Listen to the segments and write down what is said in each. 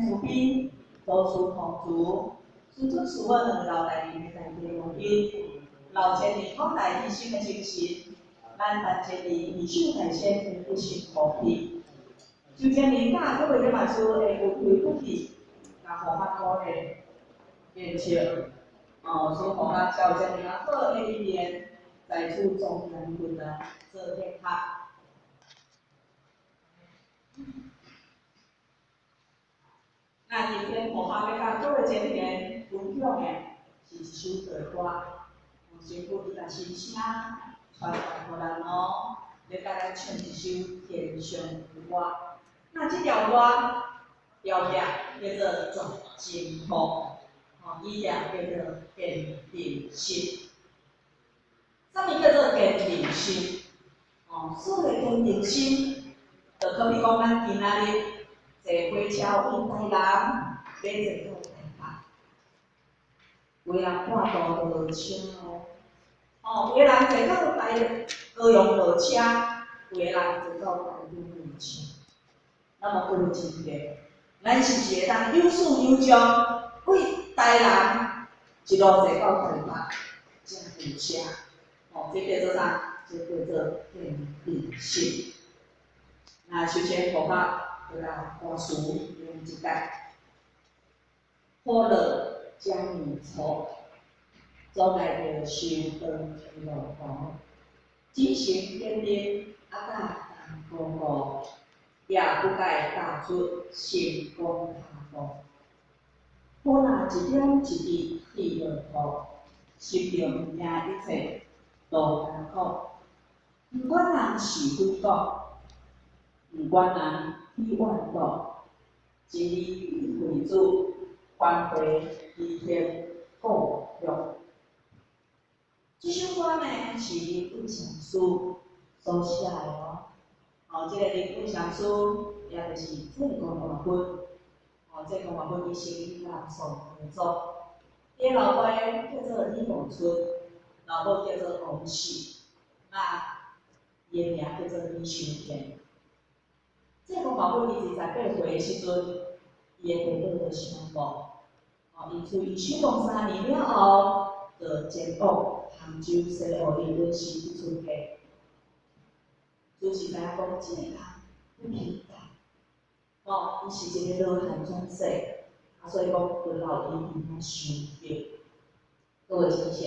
厝边到处同住，孙孙事我两个老代志的代志录音，老前年讲大医生的精神，咱但前年二手大先的一心和平，就前年假各位的嘛说会有回不去，甲互较鼓励，坚持，所互咱交前年好的一年，在处中人群的做健康。那今天我下要甲各位前年分享的是一首歌歌，先父伊甲心声传达互咱哦，要甲咱唱一首天上的歌。那这条歌标题叫做转经风，意念叫做坚定心。什么叫做坚定心？所谓坚定心，就可比讲咱今仔日坐火车往台南，要坐到台北，有的人半途就落车有的人坐到高雄落车，有的人坐到台中落车。那么各位亲戚，咱是不是会当有始有终，为台南一路坐到台北，才落车？这叫做啥？这叫做坚定心。那首先，互我就来歌词用一解：欢乐将你错，总来着受当天路途，只行坚定甲当公路，也不该踏出成功踏步。好若一点一滴去落土，心中惊一切都艰苦。不管人是几多，不管人去万多，一日为主，还回一天过用。这首歌呢是林本祥师所写的这个林本祥师也就是郑公华本，郑公华本伊是伊人所合作。伊老爸叫做李梦春，老母叫做王氏，那伊名叫做李修天。郑公华本伊28岁的时阵，伊的爸爸就伤亡，因此伊守望3年了后，就前往杭州西湖里温习去出家。就是知影讲，这个人不平淡，伊是一个老汉转世，所以讲就留伊伫遐修行。各位亲戚，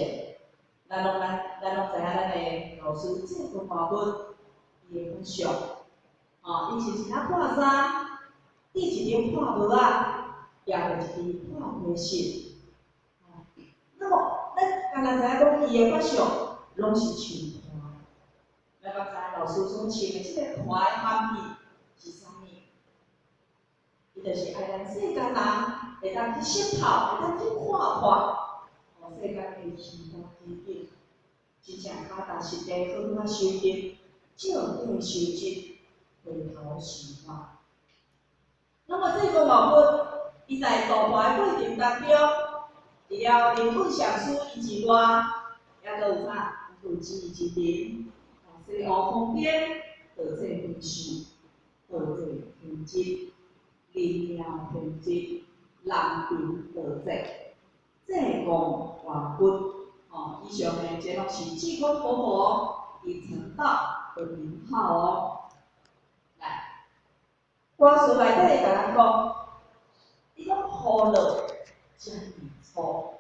咱拢知影咱的老师郑公华本伊的分享，伊是一件破衫，缀一张破帽仔，也着一支破皮绳。那么，咱敢若知影讲伊的法相拢是唱团，咱敢知影老师所唱的即个团的含义是啥物？伊就是爱咱世间人会当去渗透，会当去看，世间的希望前景，真正脚踏实地好好修行，照对修正，回头是岸。那么这个毛本，伊在度化的过程当中，除了林本祥师以之外，也阁有啥？有志一人，西湖旁边道这分数，道这品质，灵鸟品质，人品道这公华本，以上呢，这拢是济公活佛以成道的名号来，歌词内底会甲咱讲，伊讲欢乐将你错，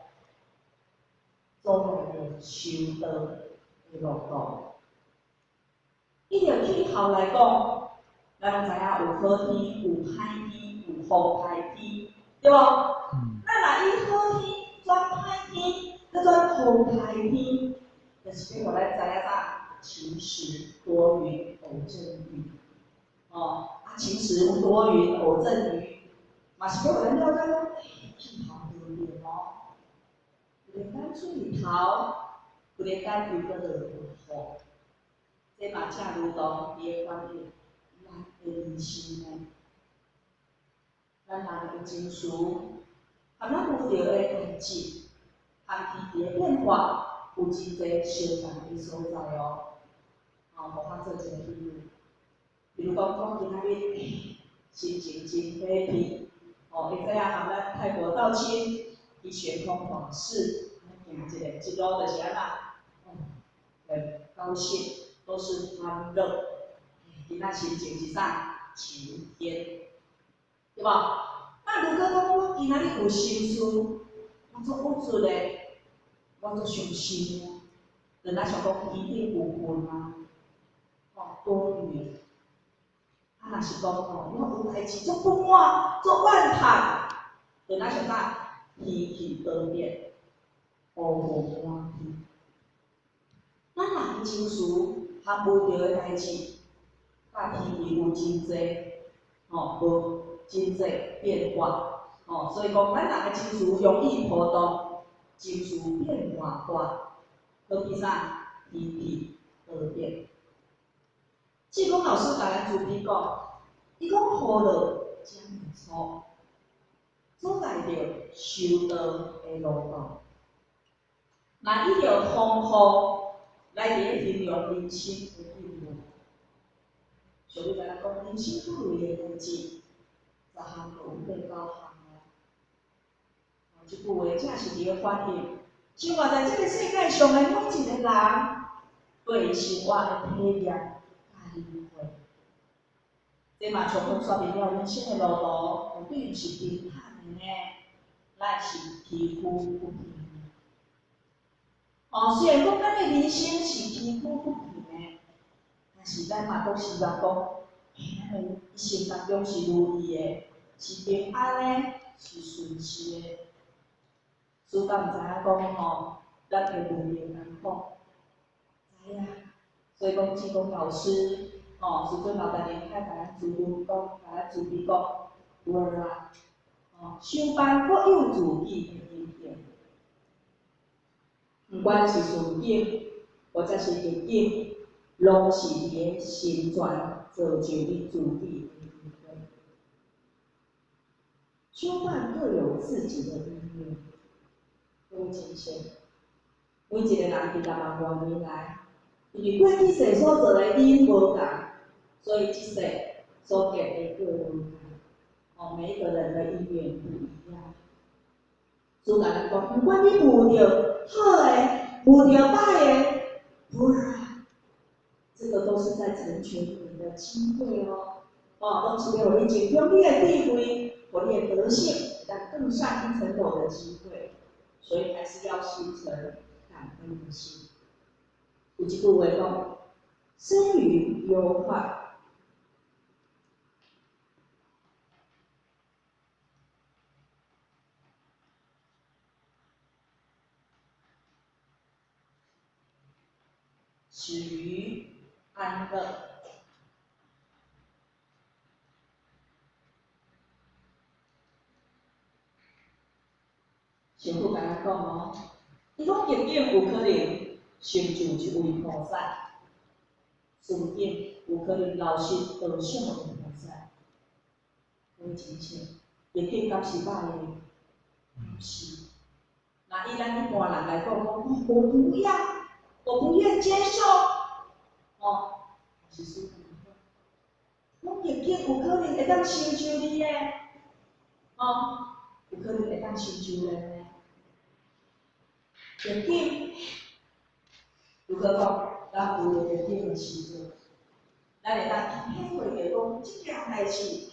总来着受到的路途。伊着去头来讲，咱知影有好天，有歹天，有风歹天，对无？咱若以好天转歹天，再转风歹天，就是要互咱知影啥？晴时多云偶阵雨。晴时多云偶阵雨，嘛是要互咱了解讲，气候变变有连咱出日头，有连咱又搁落雨。这嘛正如同伊的观念，咱的人生呢，咱人的情绪，和咱遇到的代志，和天气的变化，有真侪相同的所在互我做一个比喻，比如讲今仔日心情真歹天，会知影含咱泰国道亲，伊玄空往事，行一路就是安很高兴，都是欢乐。今仔心情是啥？晴天，对吧？那如果讲我今仔日有心事，我做不出嘞，我做伤心啊。人家想讲一定有份啊，多余。若是讲我有代志做不满，做怨叹，人家想啥？天气多变，无满天。咱人情绪含无着的代志，甲天气有真济，无真济变化，所以讲咱人的情绪容易波动，情绪变化大，好比啥？天气多变。志工老师甲咱注意讲，伊讲雨落将日出，阻碍着修道的路途。那伊着丰富来伫形容人生的意义。所以甲咱讲，人生不如意的代志，10项有8、9项哦。即句话正是伫咧反映，生活在这个世界上的每一个人，对生活的体验甲体会。这嘛充分说明了人生的路途，绝对毋是平坦的呢，乃是崎岖不平。虽然讲咱的人生是崎岖不平的，但是咱嘛都希望讲，咱的一生当中是如意的，是平安的，是顺遂的。主敢毋知影讲咱会如意难苦，知影。所以讲，志工老师，时阵老大年开甲咱注意讲，甲咱注意讲，有啊，上班各有自己的一天。不管是顺境，或者是逆境，拢是伫咧生存造就你自己的一天。修办各有自己的因缘，各位亲戚，每一个人伫六万多年来，因为过去世所做的因无共，所以即世所结的果无共。每一个人的因缘不一样。主甲咱讲，不管你遇到好的，遇到歹的，不然，这个都是在成全你的机会哦。拢是要互你增长你的智慧，互你的德性，让更上一层楼的机会。所以还是要形成感恩的心。有一句话讲：生于忧患，始于安乐。师父甲咱讲伊讲逆境有可能成就一位菩萨，顺境有可能老实道相的菩萨。各位亲戚，逆境敢是歹的？不是。那依咱一般人来讲，我不要，我不愿接受，是属于讲逆境有可能会当成就你的，有可能会当成就人的。逆境，如果讲咱遇到逆境的时阵，咱会当体会着讲，即件代志，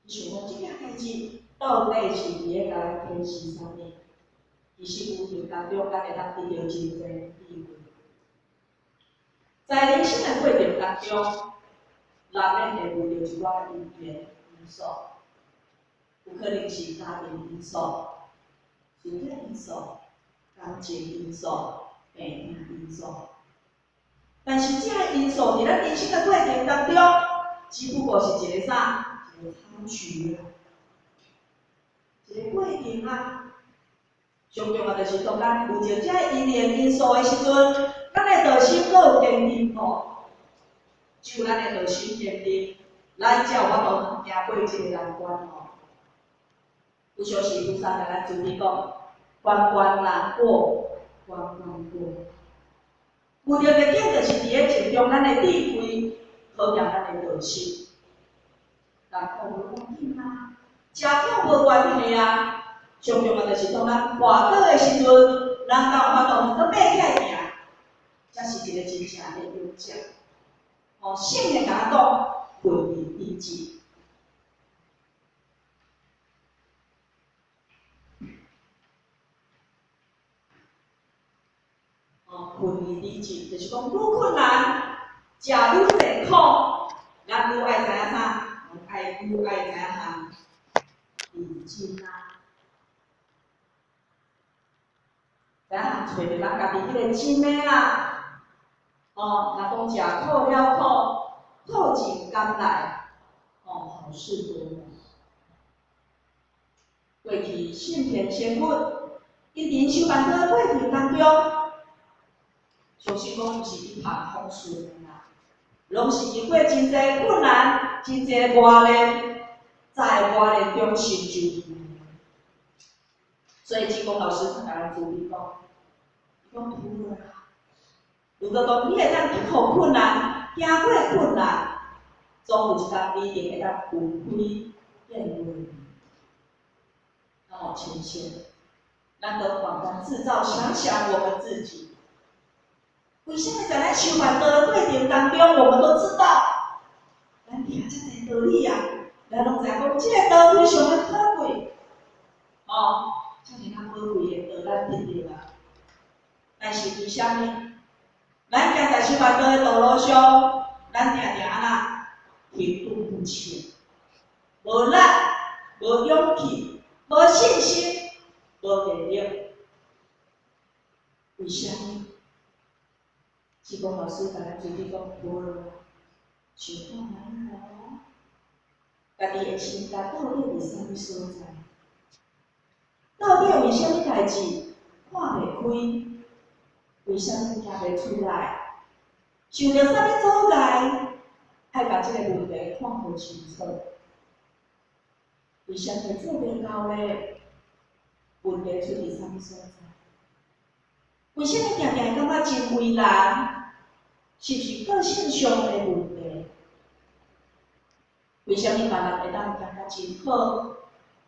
想讲即件代志到底是伫咧甲咱提示啥物？其实有条当中，咱会当得到真济智慧。在人生的过程当中，难免会遇到一寡因缘因素，有可能是家庭因素、事业因素、感情因素、病因素。但是这个因素伫咱人生的过程当中，只不过是一个啥？一个参序啊，一个过程啊。上重要就是当咱有着这个因缘因素的时阵，咱的道心阁有坚定只有咱的道心坚定，咱才有法度行过这个难关有像是菩萨甲咱注意讲，关关难过，关关过。遇到逆境，就是伫咧增强咱的智慧，考验咱的道心。人讲无要紧啊，食苦无关系啊。上重要就是讲咱活倒的时阵，咱到活动能够爬起来行，才是一个真正的有奖。哦，圣经甲咱讲，分离理智。分离理智，就是讲愈困难，食愈济苦，咱愈爱知影啥？愈爱知影项理智啊！知影项找着咱家己迄个真的啦。若讲食苦了苦，苦尽甘来，好事多磨。过去圣贤先父，因人修办好过程当中，相信讲毋是一帆风顺的啦，拢是经过真侪困难、真侪磨练，在磨练中成就。所以志工老师甲咱注意讲，伊讲拄好啦。如果讲你会当克服困难、行过困难，总有一天你一定会当分开变为。呈现，咱都广泛制造，想想我们自己。为什么在咱修办的过程当中，我们都知道，咱听这个道理啊，咱拢知影讲，这个道非常的可贵，这是较宝贵的道，咱得着啊。但是为虾米？咱行在修办的道路上，咱常常安那停顿不前，无力，无勇气。无信心，无能力，为啥呢？志工老师甲咱注意讲，无啦，想看咱咯，家己的心态到底伫啥物所在？到底为虾物代志看袂开？为虾物行袂出来？受到啥物阻碍？爱把这个问题看好清楚。为啥会做袂到咧？问题出伫啥物所在？为啥物常常感觉真为难？是不是个性上的问题？为啥物别人会当行得真好，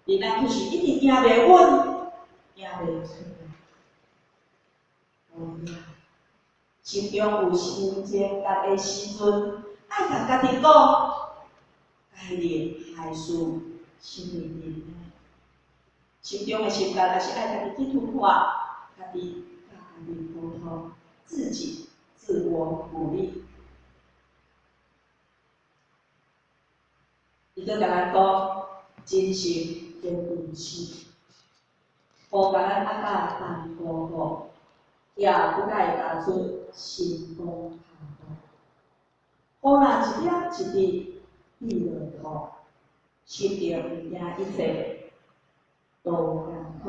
而咱就是一直行袂稳，行袂出来？心中有心情觉的时阵，爱甲家己讲，该忍还是心里面，心中的心态，还是爱家己去突破，家己甲家己沟通，自己自我鼓励。伊搁甲咱讲，真心跟运气，无甲咱阿甲当过好，也不该打出心公行动。好啦，一点一滴滴落土。心中物件一切都艰苦，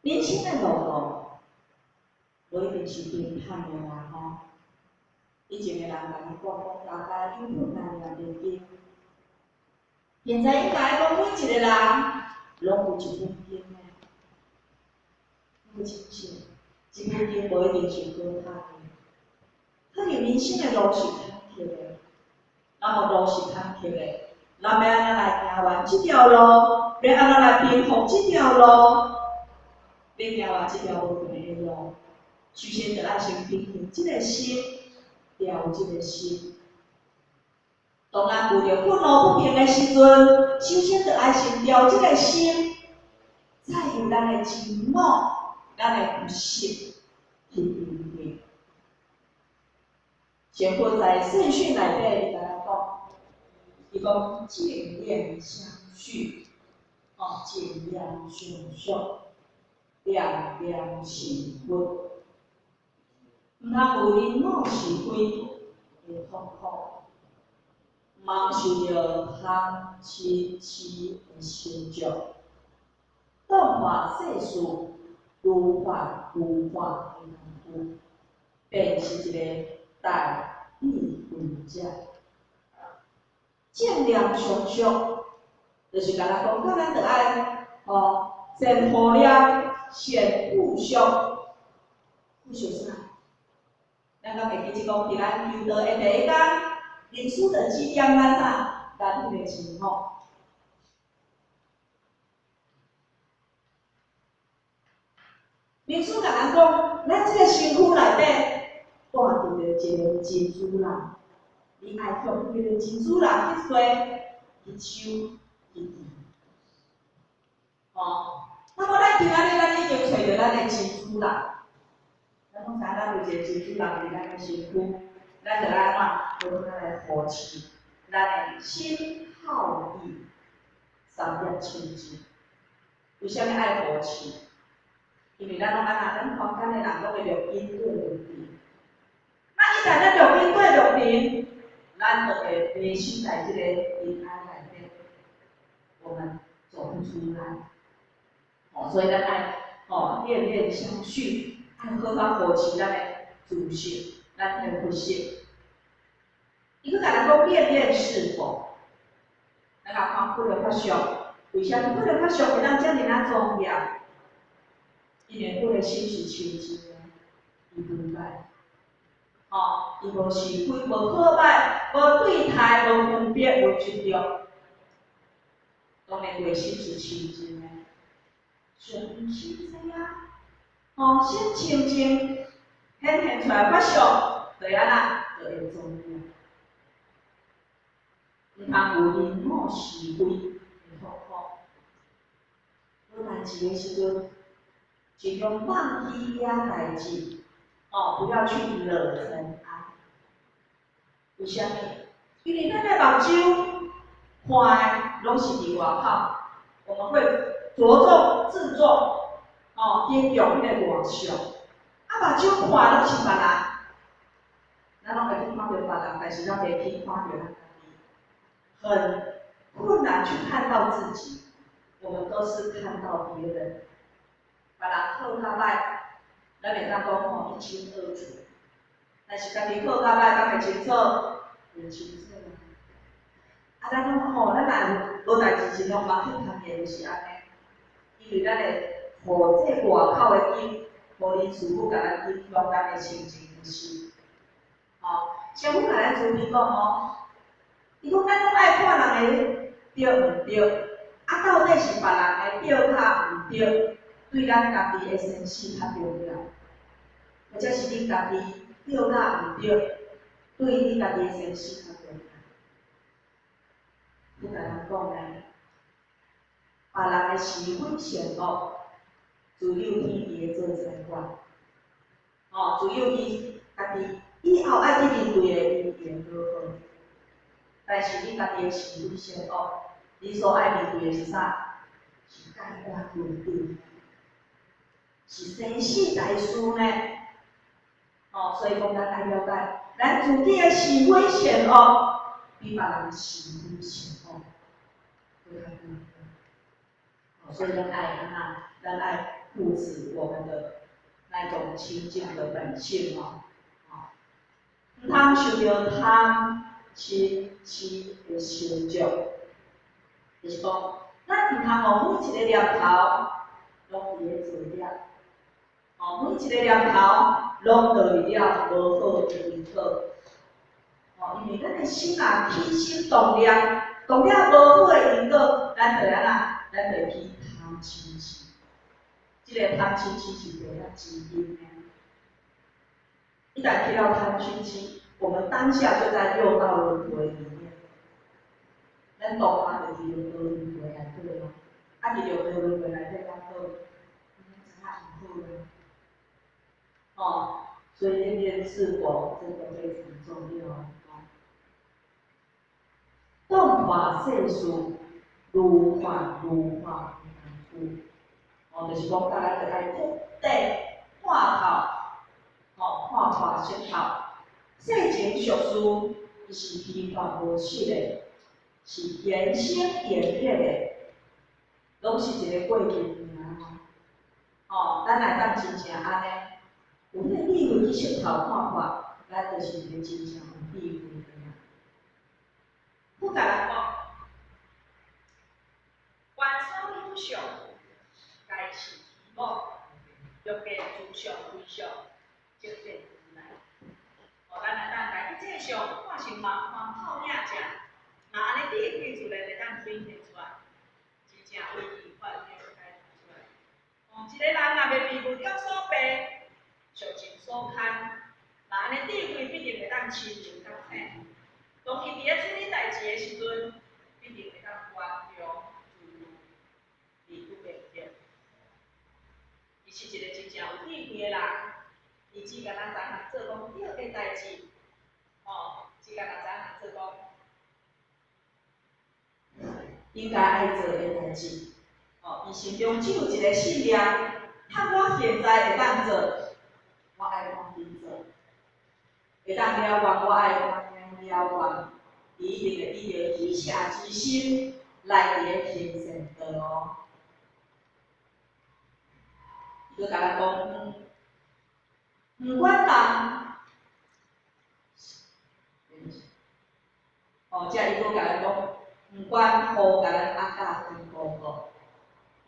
人生的路无一定是平坦的啦吼。以前的人甲咱讲，大家有困难也袂惊。现在应该讲，每一个人拢有一份经的，有真实，一份经无一定是好读的。可能人生的路是坎坷的，那么路是坎坷的。咱要安怎来行完这条路？要安怎来平复这条路？要行完这条无平的路，首先就爱先平衡这个心，调这个心。当咱遇到愤怒不平的时阵，首先就爱先调这个心，再由咱的情脑、咱的不信去平衡。先佛在圣训内底，伊甲咱讲。伊讲见量相续，见量相续，量量是分，毋通有人我是非的痛苦，茫受着贪嗔痴的成就，动化世事如幻如化的功夫，便是一个大义为者。见量相续，就是甲咱讲，咱着爱先互量，先互相，互相啥？咱甲袂记即讲，伫咱求道的第一天，历史着指点咱啥？咱迄个情况，民俗甲人讲，咱这个身躯内底住着一个真主人，你爱向迄个真主人去做、去求、去祈。哦，那么咱今仔日咱已经找着咱的真主人，咱拢知咱有一个真主人伫咱的身躯，咱着安怎好咱来扶持咱的心好意三业清净。为虾米爱扶持？因为咱拢安那，咱坊间的人拢会录音对录音。那一旦咱录音对录音，咱就会迷失在这个平安内面，我们走不出来。哦，所以咱爱恋恋相续，爱好好扶持咱的自信，咱的佛性。伊佫甲咱讲恋恋是否？咱甲看不了较俗，为虾米不了较俗会当遮尔啊重要？因为我的心是清净的，伊不歹，伊无是非，无好歹，无对待，无分别，无执着，当然内心是清净的。顺是这样，心清净，显现出来法相，就安那，就会重要。毋通有因果是非，会痛苦。好代志的时阵，尽量忘记遐代志，不要去惹尘埃。为虾米？因为咱的目睭看的拢是伫外口，我们会着重自重，偏重迄个外相。目睭看拢是别人，咱拢会去看到别人，但是咱袂去看到咱自己，很困难去看到自己。我们都是看到别人，别人好甲歹，咱袂当讲一清二楚。但是家己好甲歹，敢会清楚？袂清楚。咱拢咱若有代志，尽量忙去谈的，就是安尼。因为咱会互这外口的境，互你师父甲咱影响咱的清净之心。师父甲咱注意讲伊讲咱拢爱看人的对毋对，到底是别人的对较毋对，对咱家己的生死较重要，或者是你家己对较毋对，对你家己的生死较重要。你甲人讲咧，别人的是非善恶，自有天伊会做裁决。自有伊家己以后爱去面对的，伊会好好。但是你家己的是非善恶，你所爱面对的是啥？是解决问题，是生死大事呢。所以讲咱爱了解，咱自己的是非善恶，比别人是非善恶更加不一样。所以咱爱安那，咱爱护持我们的那种清净的本性毋通受到贪、嗔、痴的伤着，就是讲，咱毋通每一个念头拢伫咧做了，每一个念头拢落去了无好的因果，因为咱的心起心动念，动了无好的因果，咱就安那，咱就去贪嗔痴。这个贪嗔痴是袂晓止因的。一旦提到贪嗔痴，我们当下就在六道轮回里面。咱懂吗？就是六道轮回内底咯，伫六道轮回内底较好，知影唔好所以恋恋是否真的非常重要。动化世事，如幻如化就是讲，大家就爱徹底看透，看化先透。世情俗事，伊是虚幻无实的，是言生言灭的，拢是一个过程尔。咱来当真正安尼，有迄个智慧去彻头看法，咱就是一个真正有智慧的人。我甲人讲，观所应想，该是其某，欲见诸相非相，即见如来。咱来当家己这相，看是盲看泡影者，若安尼比对出来，会当显现出来，真正为伊发现开出来。一个人若袂迷雾了所安尼智慧必定会当亲近较生。当伊伫咧处理代志的时阵，必定会当关中自如，理不明了。伊是一个真正有智慧的人，伊只甲咱知影做讲对的代志，只甲咱知影做讲应该爱做的代志。伊心中只有一个信念，倘我现在会当做，我爱赶紧做。会当了愿，我爱赶紧了愿，伊一定会依着喜舍之心来伫咧行善道哦。伊佮甲咱讲，毋管人，即伊佮甲咱讲，毋管好甲咱压甲辛苦无，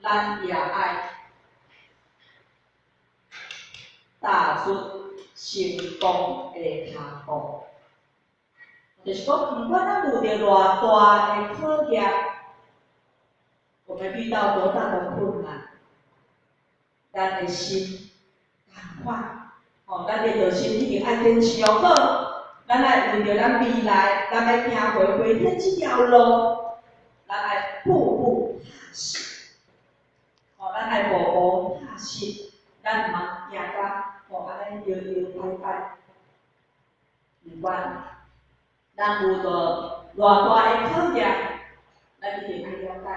咱也爱踏出成功的脚步。就是讲，毋管咱遇到偌大的考验，我们遇到多大的困难，咱的心赶快，咱的热心一定爱坚持好，咱爱为着咱未来，咱爱行回天这条路，咱爱步步踏实，咱爱步步踏实，咱毋通行甲安尼摇摇摆摆，毋管咱遇到偌大的考验，咱一定爱了解。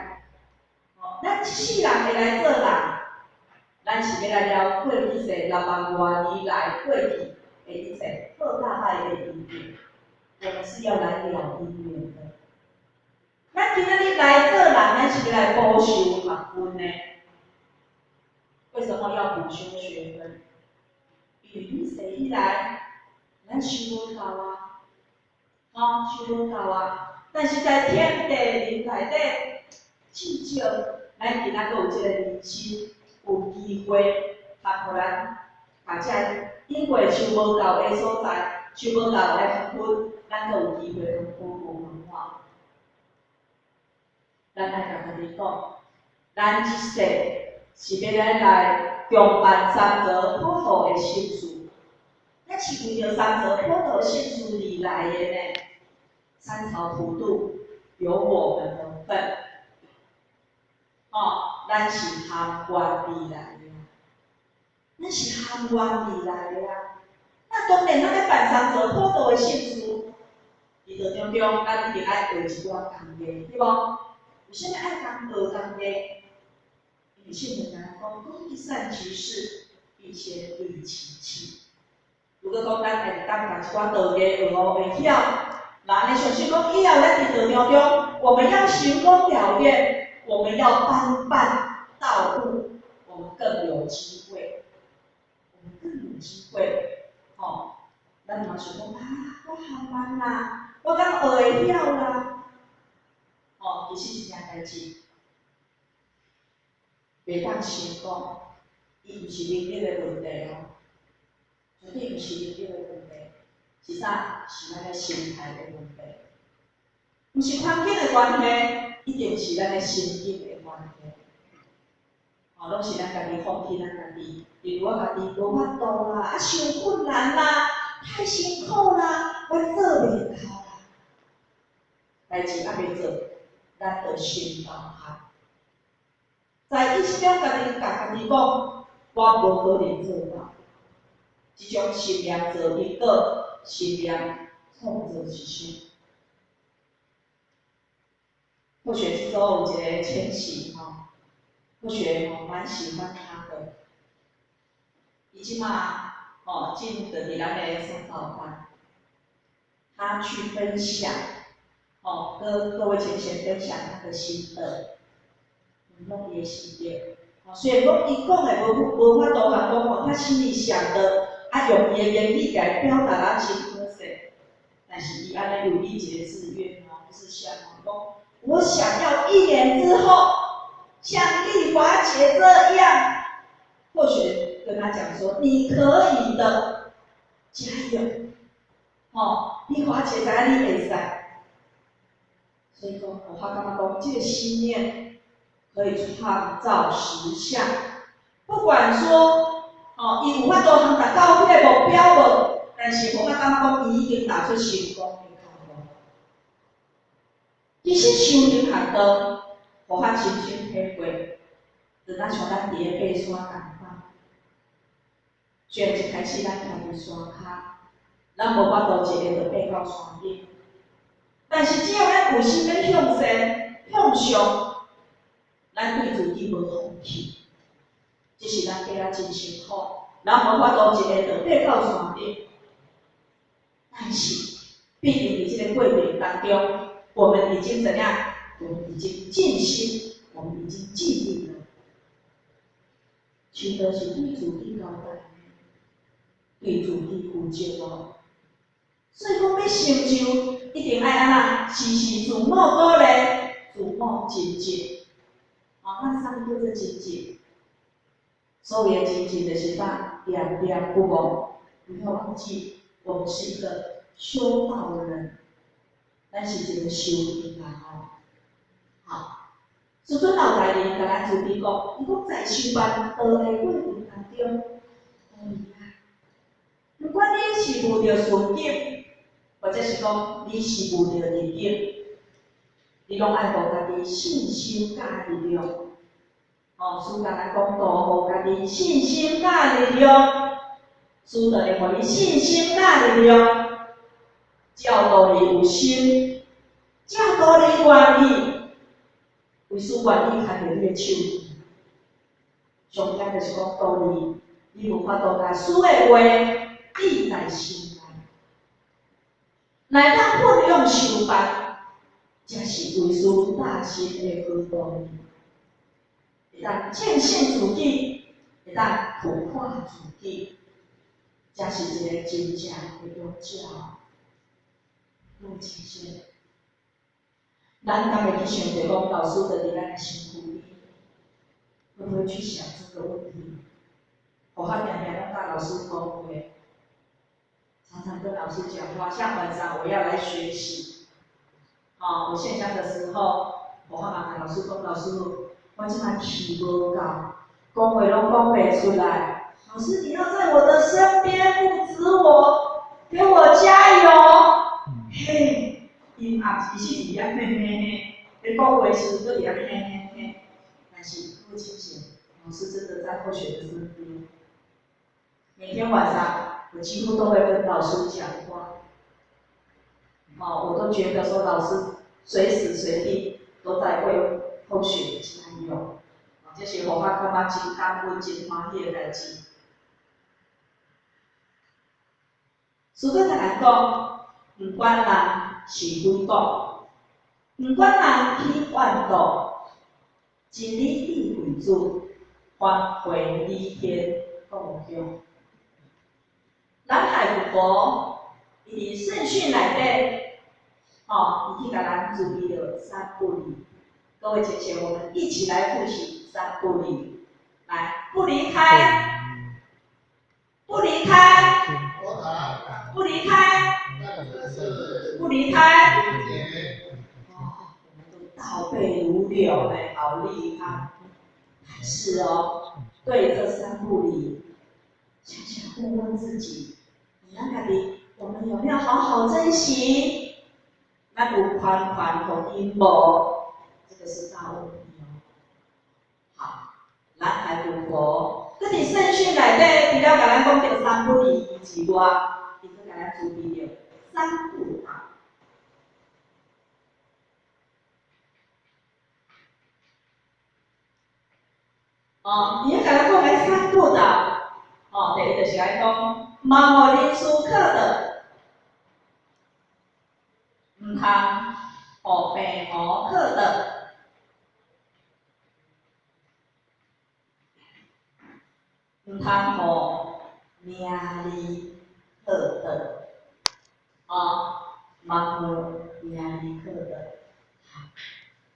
咱一世人会来做人，咱是要来了过一世6万多年来过去的一切好甲歹的因缘，我们是要来了因缘的。咱今仔日来做人，咱是要来补修学分的。为什么要补修学分？因为你生以来，咱修无够啊，修无够啊。但是在天地人内底，至少咱今仔个有即个人生，有机会，互咱把遮因为修无够的所在，修无够的学分，咱个有机会通补补文化。咱爱甲家己讲，咱一世是要咱来共办三则普渡的圣事，咱是为着三则普渡圣事而来的呢。三朝普渡有我们的份，咱是含冤而来的，咱是含冤而来的啊。那当然，咱要办三则普渡的圣事，伫道中中，咱一定爱学一寡工艺，对无？为什么爱学工艺？因为圣人讲，公益善其事，必先利其器。如果讲咱会当把一寡道艺学会晓，那安尼相信讲以后咱伫道中中，我们要行功了愿，我们要帮办道务，我们更有机会，咱嘛想讲我学慢啦，我敢学会晓啦，其实一件代志，袂当成功，伊毋是能力的问题绝对毋是能力的问题，是啥？是咱的心态的问题，毋是环境的关系，一定是咱的心境的关系。拢是咱家己放弃咱家己，例如我家己无法度啦，伤困难啦，太辛苦啦，我做袂到啦。代志还袂做，咱就先放下。在意识中甲家己讲，我无可能做到。即种信念做因果，信念创造一生。或许之中有一个千玺或许蛮喜欢他的。伊即马进的伫咱的生活班，他去分享，跟各位前贤分享他的心得，弄伊的心得。虽然讲伊讲的无法度甲讲他心里想的，用伊的言语来表达咱真可惜，但是伊安尼有立一个志愿就是想讲，我想要1年之后像丽华姐这样，或许跟他讲说，你可以的，加油！丽华姐知影你会使，所以讲，我感觉讲，这个心念可以创造实相。不管说，伊有法度通达到迄个目标无，但是我感觉讲伊已经踏出成功的脚步。其实修行学道，互较深深体会，就咱像咱伫咧爬山共款。虽然一开始咱徛伫山骹，咱无法度一个就爬到山顶，但是只要咱有心要向前向上，咱对自己无放弃。这是咱爬啊真辛苦，咱无法度一个就爬到山顶。但是，毕竟伫这个过程当中，我们已经怎样？我们已经尽心，我们已经尽力了。修道是对自己交代，对自己负责哦。所以讲要成就，一定爱安怎？时时自我鼓励，自我精进。咱啥物叫做精进？所谓的精进就是啥？念念不忘，不要忘记，我们是一个修道人，咱是一个修行人哦。好，师尊老大人甲咱主持讲，伊讲在修办道的过程当中，如果你是无着顺境，或者是讲你是无着逆境，你拢爱互家己信心甲力量。师甲咱讲道，互家己信心甲力量，师就会互你信心甲力量，教导你有心，教导你愿意。为师愿意牵着你的手，上简就是讲道理，你无法度甲师的话记在心内，来当奋勇修办，才是为师大心的好道理。会当见信自己，会当突破自己，才是一个真正的用教。陆先生。咱敢会去想着讲，老师就伫咱的身躯里，会不会去想这个问题？我还常常拢甲老师讲话，常常跟老师讲话。像晚上我要来学习，我线上的时候，我还嘛跟老师讲，老师，我即摆气无够，讲话拢讲袂出来。老师，你要在我的身边扶持我，给我加油，嘿。因暗时是伫遐嘿嘿嘿，咧讲话时都伫遐嘿嘿嘿，但是不清醒，老师真的在后学的身边。每天晚上我几乎都会跟老师讲话，我都觉得说老师随时随地都在为后学加油，这是我感觉真感恩、真欢喜的代志。师尊甲咱讲，不管人是几个，不管人去怨道，真理地为主，发挥理天共享。咱海佛，伊伫圣训内底，伊去甲咱注意了三不离。各位姐姐，我们一起来复习三不离。来，不离开，不离开，不离开。不离开，我们都倒背如流嘞，好厉害！但是对这三不离，想想问问自己，我们有没有好好珍惜？那有款款互因无？这个是大问题哦。好，咱还有佛，搁伫圣训内底，除了甲咱讲着三不离之外，伊搁甲咱注意着三不好。伊咧甲咱讲的三不的，第一就是来讲，盲目认输课的，唔通互病魔课的，唔通互名利课的，盲目名利课的。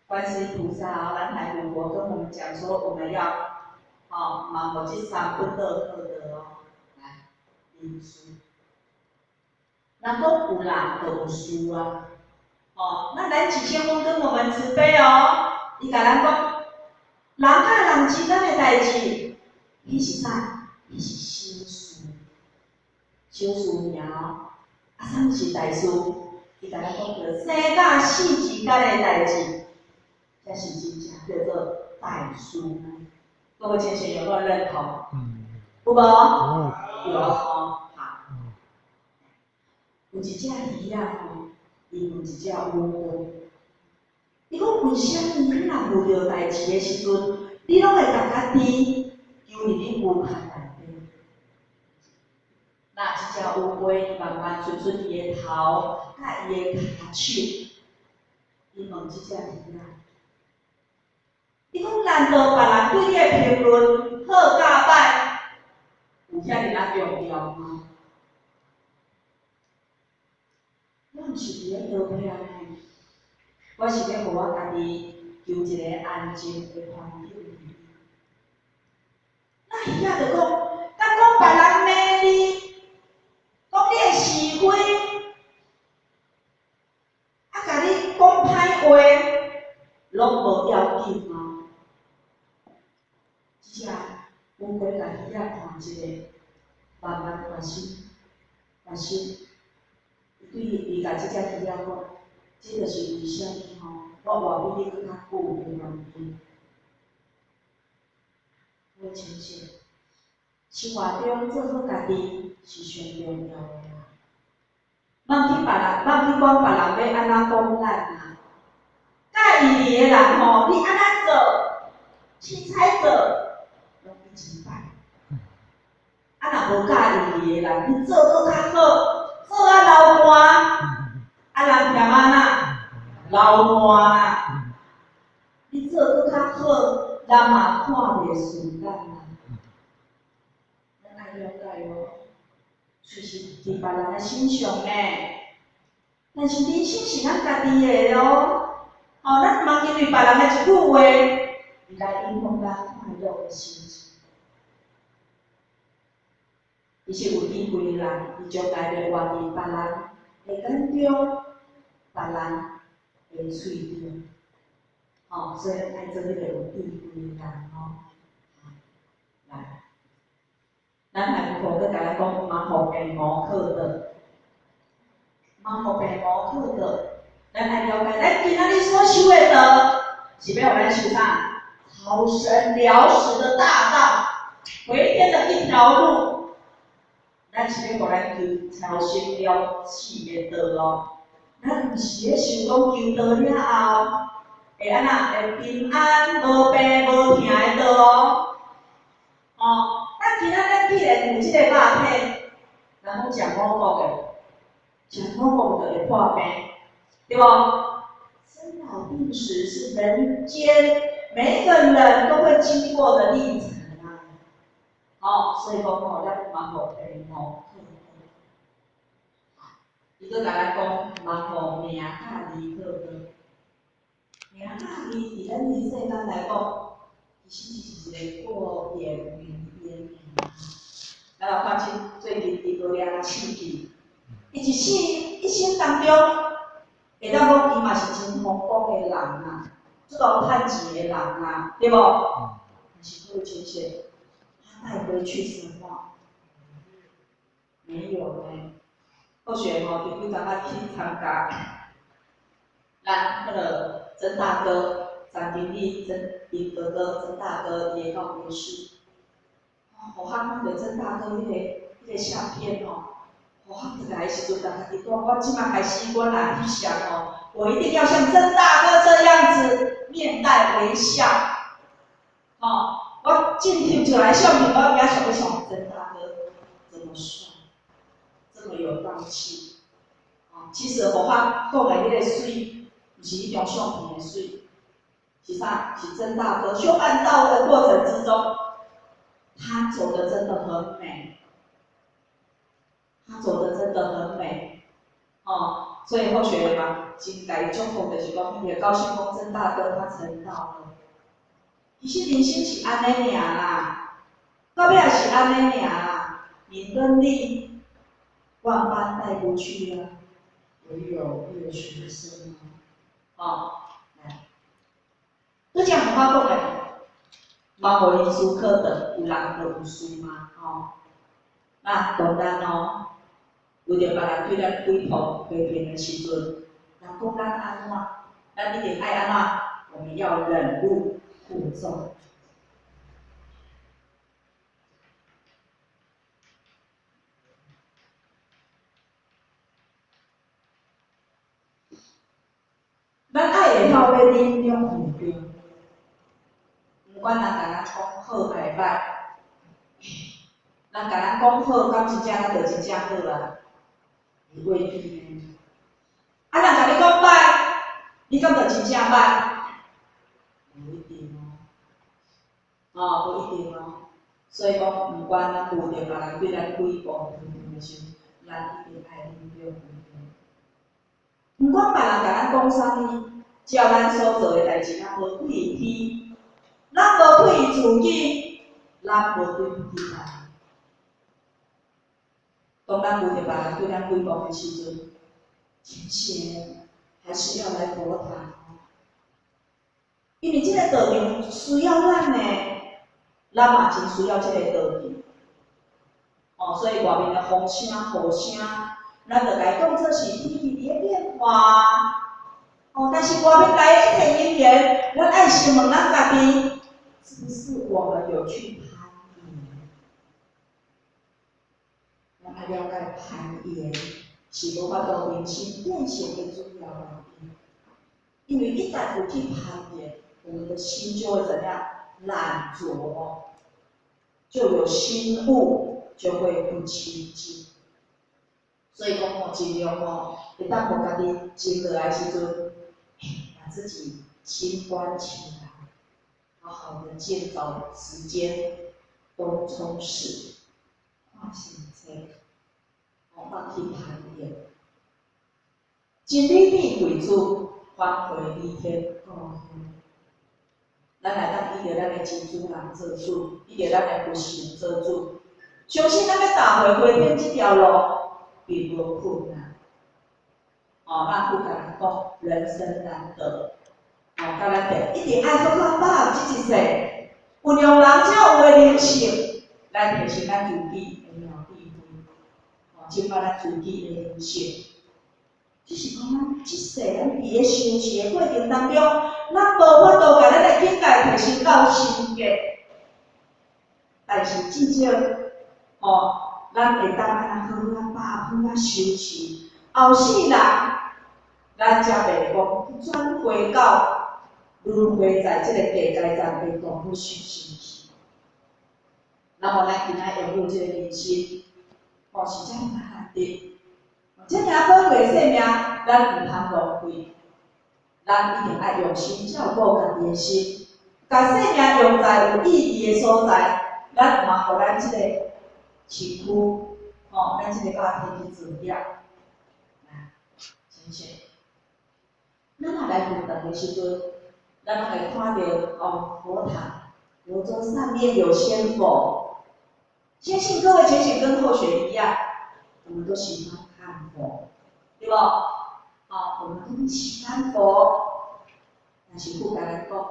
观世音菩萨南海古佛跟我们讲说，我们要盲目这三不得课的来认输。那讲有人就有输啊，那咱几千公跟我们慈悲伊甲咱讲，人甲人之间的代志，伊是啥？伊是小事。小事尔哦，啊，啥物是大事？伊甲咱讲着生甲死之间的代志，才是真正叫做大事。各位先生有没有认同？有无？有哦，好。有一只鱼仔吼，伊问一只乌龟，伊讲为虾米你若遇到代志的时阵，你拢会感觉伫游入你乌壳内底？那即只乌龟慢慢伸出伊的头，甲伊的骹手，伊问即只鱼仔，伊讲难道别人对你的评论好甲歹，有遐尔啊重要吗？我毋是伫咧道歉呢，我是要互我家己求一个安静的环境。那鱼仔就讲，咱讲别人骂你，讲你的是非，啊，甲你讲歹话，拢无要紧吗？只只乌龟甲鱼仔看一个，慢慢关心，关心。伊甲即只鱼仔讲，这就是为虾米吼，我活比你更较久的原因。我亲戚，生活中做好家己是上重要的啦。莫去别人，莫去讲别人要安怎讲咱啦。介意你的人吼，你安怎做，凊彩做，拢一清白。啊，若无介意你的人，你做搁较好，做啊流汗。啊，人嫌安那流汗啦，你做搁较好，人嘛看袂顺眼啦。咱爱了解哦，虽是伫别人的身上呢，但是人生是咱家己的哦。哦，咱莫因为别人的一句话，来影响咱快乐的心情。伊是有智慧的人，伊将来会活伫别人的眼中。别人的喙中，哦，所以爱做迄个有智慧的人哦。来，咱下课佮大家讲，莫互病魔克的，莫互病魔克的。咱爱了解，咱今仔日所修的德，是要咱修啥？超神了实的大道，回天的一条路。咱是要互咱求超神了实的德哦。咱毋是咧想讲求道了后，会安那会平安、无病无痛的道哦。哦，咱今仔咱既然有即个肉体，然后食五谷的，食五谷就会破病，对无？生老病死是人间每一个人都会经过的历程啊。哦，所以讲吼，咱莫互病魔。伊搁甲咱讲，莫互名较离好的，名较离伫咱人世间来讲，其实就是一个过眼云烟尔。咱有看清最近伫高雄刺激，伊一生当中，会当讲伊嘛是真丰富的人啊，足够趁钱的人啊，对无？但是各位先生，他带回去什么？没有呢。或许吼，就几咱去参加，咱迄个曾大哥、张经理、伊哥哥、曾大哥伊个告别式，互我看到曾大哥迄个相片吼，我入来的时阵，家己讲，我即摆开始我来去想哦，我一定要像曾大哥这样子面带微笑，哦，我进天出来相片，我也想一想曾大哥怎么帅。这么有道气，啊！其实互我讲的迄个水，不是迄种相片的水，是啥？是曾大哥修办道的过程之中，他走的真的很美，他走的真的很美，哦，所以或许嘛，真家己祝福就是讲，也高兴讲曾大哥他成道了。其实人生是安尼尔啦，到尾也是安尼尔啦，你跟你。万般带不去啊，唯有月学生啊！哦，来，这讲话讲的，毛互人书课的，有人就有书嘛，哦，那当然哦，遇到别人对咱鬼头批评的时阵，人讲咱安怎，咱一定爱安怎？我们要忍辱负重。咱爱会晓要忍辱负重，毋管人甲咱讲好歹歹，人甲咱讲好，敢真正咱就真正好啦？未必呢。啊，人甲你讲歹，你敢就真正歹？无一定哦，无一定哦。所以讲，毋管咱遇到别人对咱诽谤、批评的时候，咱一定爱忍辱负重。毋管别人甲咱讲啥物，只要咱所做的代志，咱无对伊起，咱无对伊自己，咱无对不起人。当咱遇到别人对咱诽谤的时阵，真正还是要来佛堂，因为这个道场需要咱呢，咱嘛真需要这个道场。哦，所以外面的风声、雨声，咱就来当作是天气的变化。哦，但是外面来的一片阴炎，咱爱先问咱家己，是不是我们有去攀岩？咱爱了解攀岩是无法度人生变现的主要原因，因为一旦有去攀岩，我们的心就会怎样懒惰，就有心物，就会不清净。所以讲哦，尽量哦，一旦互家己静落来时阵，把自己心关起来，好好的建造时间，都充实，看心切，哦，放弃攀岩。真理地为主，返回理天故乡。咱来当依着咱的真主人做主，依着咱的佛性做主，相信咱要踏回归天这条路，并无困难。哦，咱不敢讲人生难得，哦，甲咱讲一定爱好好把握这一世，有良人才有的人性，来提升咱自己的妙智慧，哦，深化咱自己的人性。只是讲咱一世咱伫咧修持的过程当中，咱无法度甲咱的境界提升到深格，但是至少，哦，咱会当安那好好把握、好修持，后世人，咱才袂讲转回到轮回在这个地界上的大不修行去。那么咱今仔拥有这个人生，哦，是这样难得。这尔宝贵生命，咱毋通浪费，咱一定爱用心照顾家己的心，把生命用在有意义的所在，咱嘛互咱这个身躯，哦，咱这个家庭去做业，真是。咱若来佛堂的时阵，咱会看到哦，佛堂佛桌上面有仙佛，相信各位觉醒跟后学一样，我们都喜欢看佛，对不？我们都喜欢佛，但是不甲咱讲，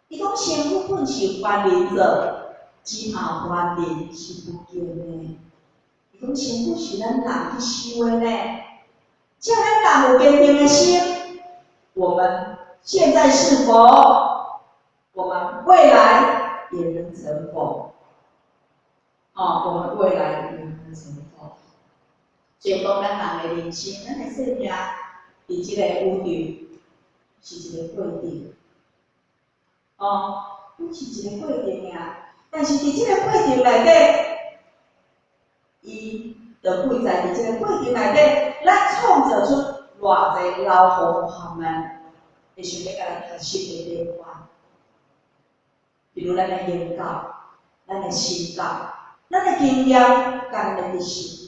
伊讲仙佛本是还灵者，只怕还灵是不见的。伊讲仙佛是咱人去修的呢，只要咱人有坚定的心，我们现在是佛，我们未来也能成佛。我们未来也能成佛。所以讲，咱人的人生，咱的生命，伫即个宇宙是一个过程。是一个过程呀。但是伫即个过程内底，伊就贵在伫即个过程内底，咱创造出偌济老虎学们会想要甲咱学习的变化。比如咱的言教、咱的身教、咱的经验、甲咱的知识。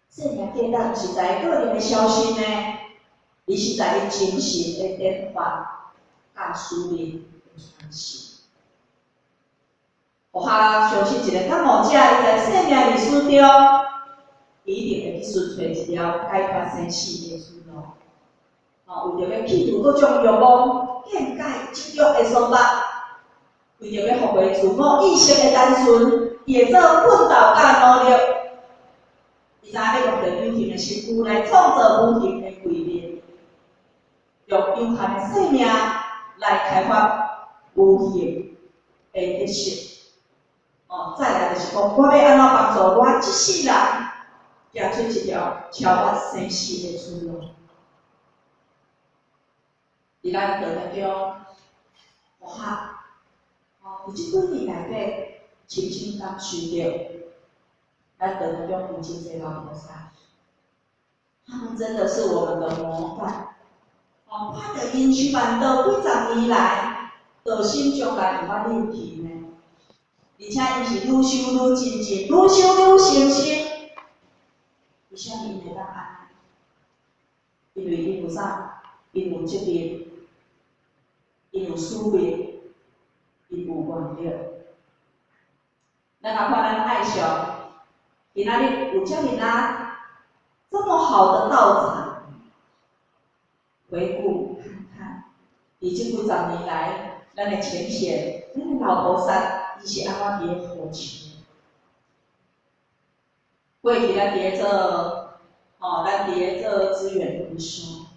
生命阶段是在个人的消息呢，而是在伊精神的变化，甲属灵的传承。互下相信一个较悟者，伊在生命历史中，伊一定会去寻找一条解脱生死的出路。为着要去除各种欲望、见解执着的束缚，为着要复回自我意识的单纯，伊会做奋斗甲努力。伊知影要用着有形的身躯来创造无形的规律，用有限的生命来开发无形的意识。再来就是讲，我要安怎帮助我一世人行出一条超越生死的出路？伫咱道当中，佛学，伫即几年内底，深深感受到，咱道当中有真侪老菩萨，他们真的是我们的模范。看着因修办道几十年来，道心从来毋捌认去呢。而且伊是愈修愈精进，愈修愈成熟。为啥伊会当安尼？因为伊有啥？伊有责任，伊有使命，伊有愿力。咱若看咱爱上，今仔日有遮尔啊这么好的道场，回顾看看，已经几十年来，咱的前贤，咱的老菩萨。伊是安怎伫扶持？过去咱伫做，咱伫做资源回收，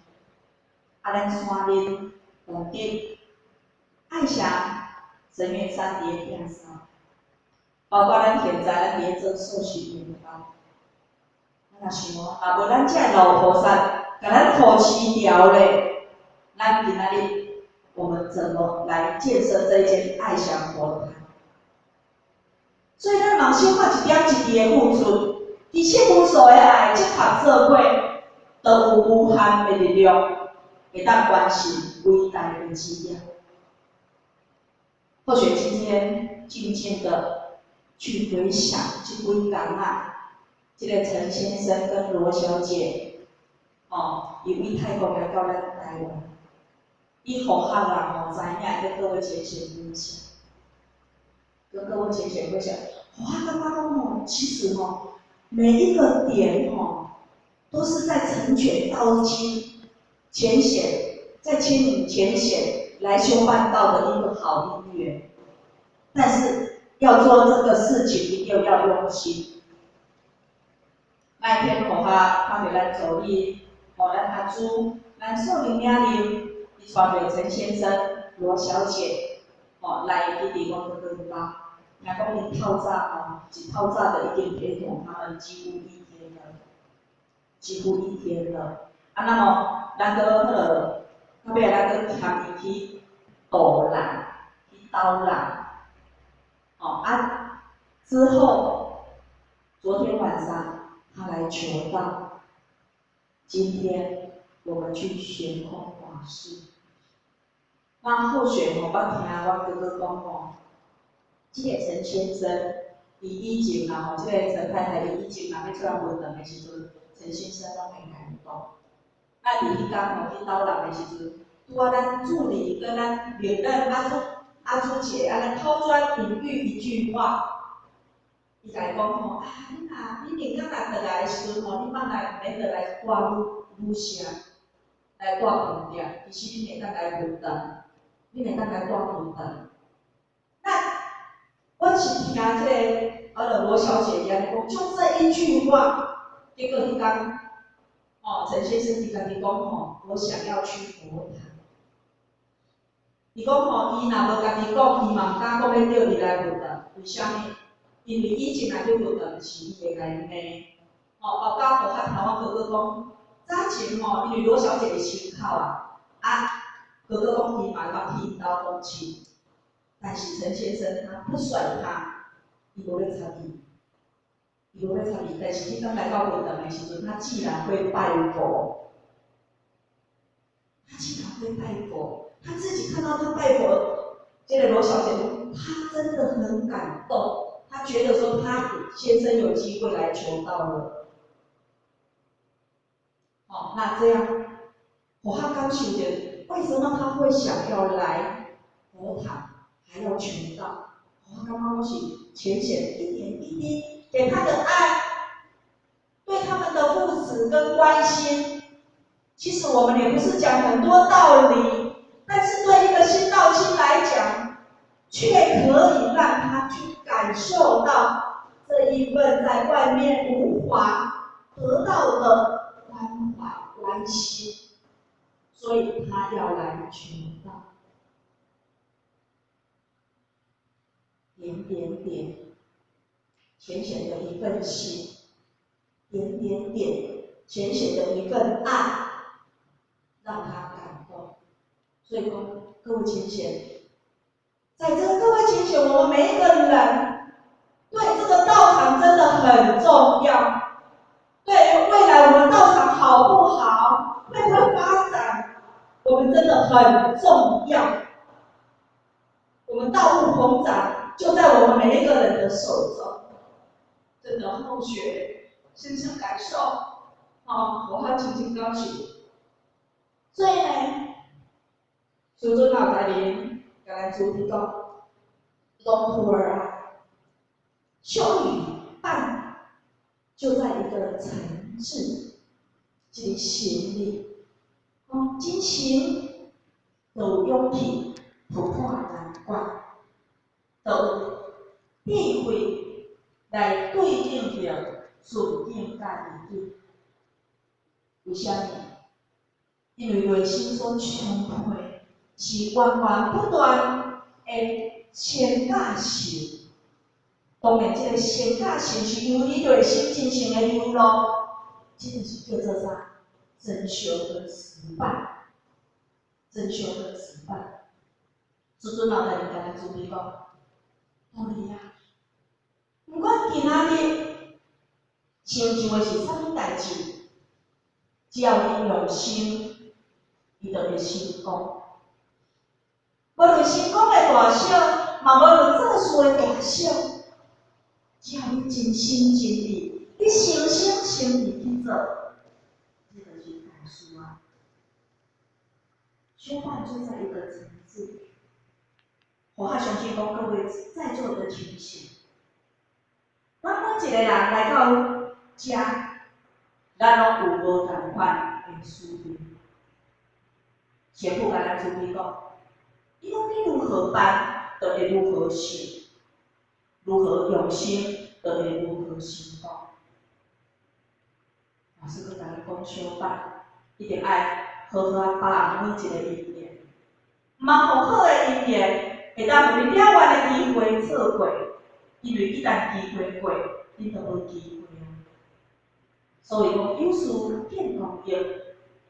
咱山林、土地、爱祥、神元山伫建设，包括咱现在咱伫做社区研究，咱若想，若无咱遮老菩萨甲咱扶持掉咧，咱今仔日我们怎么来建设这一间爱祥佛堂？所以咱人小可一点一滴的付出，其实无数的爱结合做伙，都有无限的力量，会当完成伟大的志业。或许今天静静的去回想这几工啊，这个陈先生跟罗小姐，伊为泰国来到咱台湾，伊互客人知影，跟各位前贤分享。跟各位前贤分享，我感觉其实每一个点都是在成全道经前贤，在牵引前贤来修办道的一个好因缘。但是要做这个事情，一定要用心。那一天看到咱走哩，咱阿朱，咱少年领领，伊带着陈先生、罗小姐，来一地方的地方。若讲因透早一透早的已经陪同他们几乎一天了。那么咱搁迄落，后尾咱搁牵伊去导览，之后，昨天晚上他来求道，今天我们去悬空法事。那后续捌听我哥哥讲这个陈先生，伊以前这个陈太太伊以前要出来分堂的时阵，陈先生拢会感动。伫迄天去导览的时阵，拄啊咱助理跟咱连任阿朱姐尼抛砖引玉一句话，伊甲伊讲你明天来回来的时阵你莫免得来挂女声，来挂饭店，其实你会当来分堂，你会当来挂分堂。我是听这个罗小姐讲，就这一句话，结果迄天陈先生伊家己讲我想要去佛堂。伊讲伊若无家己讲，伊嘛毋敢讲要叫你来佛堂，为虾米？因为以前来去佛堂是伊会来骂，包括我较头我哥哥讲，早前因为罗小姐的心口哥哥讲伊嘛捌去因兜讲亲。但是陈先生他不甩他，伊无咧插伊，但是迄天来到佛堂的时阵，他既然会拜佛，他自己看到他拜佛，这个罗小姐她真的很感动，她觉得说她先生有机会来求道了。那这样，我很感受的，为什么他会想要来佛堂？还要求道，我感觉我是浅显一点一滴给他的爱，对他们的扶持跟关心。其实我们也不是讲很多道理，但是对一个新道亲来讲，却可以让他去感受到这一份在外面无法得到的关怀关心，所以他要来求道。点点点，浅浅的一份心，点点点，浅浅的一份爱，让他感动。所以说，各位浅浅，在这各位浅浅，我们每一个人对这个道场真的很重要。对未来我们道场好不好，会不会发展，我们真的很重要。我们道路弘展就在我们每一个人的手中。真的后学深深感受，我还真真高兴。所以呢，师尊老在恁甲咱主题讲，龙普洱啊，修与办就在一个层次，一个心里。真心有勇气突破难关，有智慧来对应着顺境甲逆境。为什么？因为内心所充沛是源源不断的谦假心。当然，这个谦假心是由你内心进行的流露，这就是叫做啥？真修的实办，真修的实办。师尊老在甲咱主题讲，道理啊。不管今仔日成就的是啥物代志，只要你用心，伊就会成功。无论成功的大小，嘛无论做事的大小，只要你真心真意，你诚心诚意去做，这就是大事啊。修办就在一个层次。我还相信讲各位在座的情形，咱每一个人来到遮，咱拢有无同款的需要。前夫甲咱主题讲，伊讲你如何办，就会如何行；如何用心，就会如何行动。老师佮咱讲修办，一定爱好好啊把握每一个因缘，嘛互好的因缘，会当有你了缘的机会错过，因为一旦机会过，你就无机会啊。所以讲有事见功德，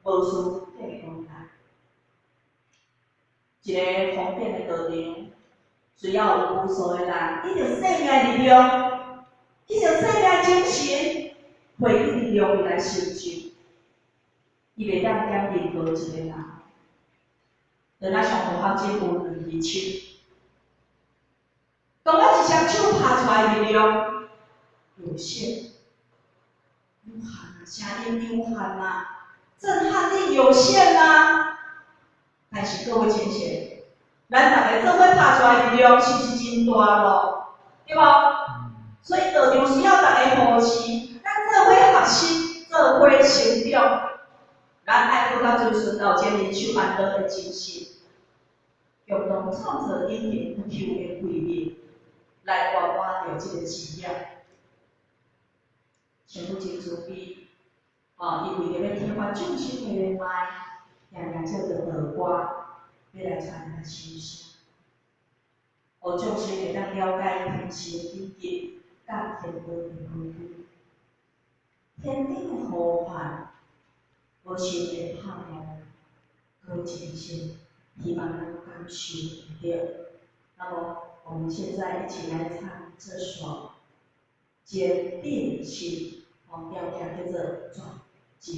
无事见功难。一个方便的道场，需要有无数的人，伊着生命力量，伊着生命精神，会以力量来成就。伊袂当减任何一个人。就咱上佛法经有两只手，当我一双手拍出来的力量有限，有限啊，声音有限啊，震撼力有限啊。但是各位亲戚，咱大家做伙拍出来的力量是不是真大咯？对无？所以道场需要大家扶持，咱做伙学习，做伙成长。咱爱好到最顺到建立手安乐的精神，共同创造因缘不求的慧命，来圆满着这个事业。全部真慈悲，因为着要听发众生的人脉，常常叫做道歌，要来传达心声，互众生会当了解天时地利，甲天道的规矩，天顶的呼唤。无受的盼望，和前行，希望能感受得到。那么，我们现在一起来唱这首《坚定心》，调调叫做《转经》。